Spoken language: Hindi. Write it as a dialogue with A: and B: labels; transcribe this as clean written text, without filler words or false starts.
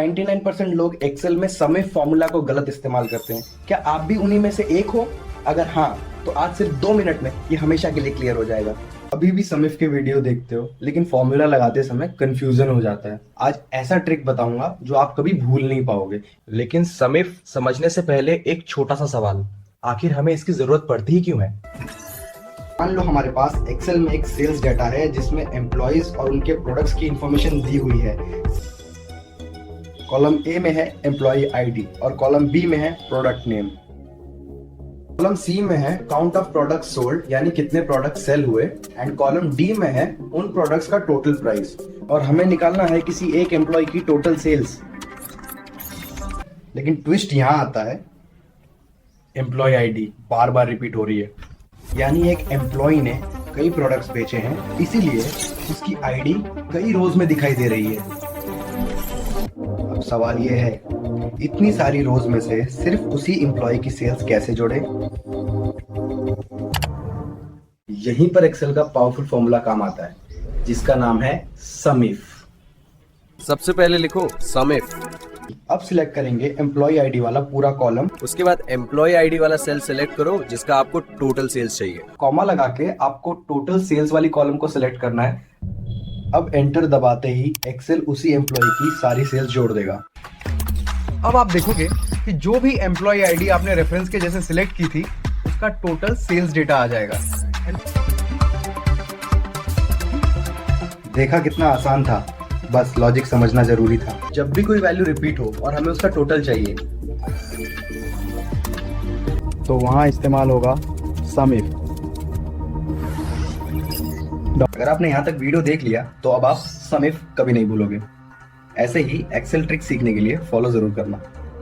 A: 99% लोग एक्सेल में समय फॉर्मूला को गलत इस्तेमाल करते हैं। क्या आप भी उन्हीं में से एक हो? अगर हाँ, तो आज सिर्फ 2 मिनट में ये हमेशा के लिए क्लियर हो जाएगा। अभी भी समिफ के वीडियो देखते हो लेकिन फॉर्मूला लगाते समय कंफ्यूजन हो जाता है। आज ऐसा ट्रिक बताऊंगा जो आप कभी भूल नहीं पाओगे। लेकिन समिफ समझने से पहले एक छोटा सा सवाल, आखिर हमें इसकी जरूरत पड़ती ही क्यों है? मान लो हमारे पास एक्सेल में एक सेल्स डाटा है जिसमें एम्प्लॉइज और उनके प्रोडक्ट्स की इंफॉर्मेशन दी हुई है। कॉलम ए में है एम्प्लॉय आईडी और कॉलम बी में है प्रोडक्ट नेम। कॉलम सी में है काउंट ऑफ प्रोडक्ट सोल्ड यानी कितने प्रोडक्ट सेल हुए, एंड कॉलम डी में है उन प्रोडक्ट्स का टोटल प्राइस। और हमें निकालना है किसी एक एम्प्लॉय की टोटल सेल्स। लेकिन ट्विस्ट यहां आता है, एम्प्लॉय आईडी बार बार रिपीट हो रही है, यानी एक एम्प्लॉय ने कई प्रोडक्ट्स बेचे हैं, इसीलिए उसकी आईडी कई रोज में दिखाई दे रही है। अब सवाल ये है, इतनी सारी रोज में से सिर्फ उसी एम्प्लॉय की सेल्स कैसे जोड़े? यहीं पर एक्सेल का पावरफुल फॉर्मूला काम आता है, जिसका नाम है समिफ।
B: सबसे पहले लिखो समिफ।
A: अब सिलेक्ट करेंगे एम्प्लॉय आईडी वाला पूरा कॉलम।
B: उसके बाद एम्प्लॉय आईडी वाला सेल सेलेक्ट करो जिसका आपको टोटल सेल्स चाहिए।
A: कॉमा लगा के आपको टोटल सेल्स वाली कॉलम को सिलेक्ट करना है। अब एंटर दबाते ही एक्सेल उसी एम्प्लॉय की सारी सेल्स जोड़ देगा।
C: अब आप देखोगे कि जो भी एम्प्लॉय आईडी आपने रेफरेंस के जैसे सिलेक्ट की थी उसका टोटल सेल्स डेटा आ जाएगा।
A: देखा कितना आसान था, बस लॉजिक समझना जरूरी था। जब भी कोई वैल्यू रिपीट हो और हमें उसका टोटल चाहिए
C: तो वहां इस्तेमाल होगा समिफ।
A: अगर आपने यहाँ तक वीडियो देख लिया तो अब आप समिफ कभी नहीं भूलोगे। ऐसे ही एक्सेल ट्रिक सीखने के लिए फॉलो जरूर करना।